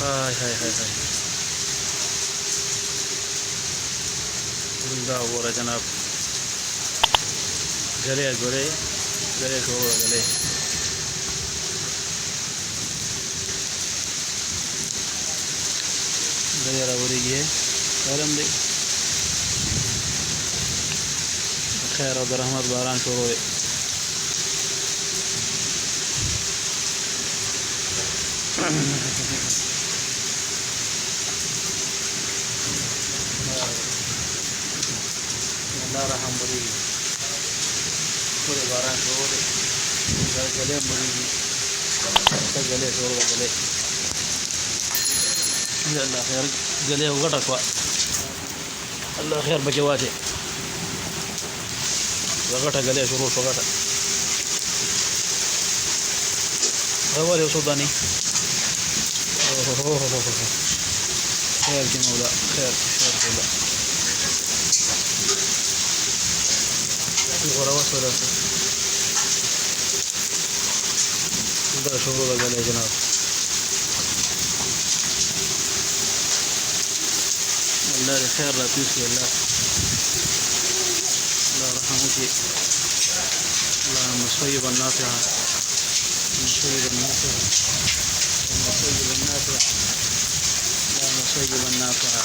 हाय हाय हाय हाय, जिंदा हो रहा जनाब। गले गले गले छोड़ो गले। गले हो रही है आलम दे खैर और रहमत बारान छोड़ो है। अल्लाह रहम बड़ी पूरे बारान छोड़ो है। गले मुड़ी गले छोड़ो गले। अल्लाह खैर गले होगा टकवा। अल्लाह खैर बचवाते वगटा गले शुरू वगटा अवल सुदानी। खैर की मौला खैर मौला शुरू गले जनाब। अल्लाह खैर रखी अल्लाह रहमती। اللهم صيبا نافعا صيبا نافعا صيبا نافعا اللهم صيبا نافعا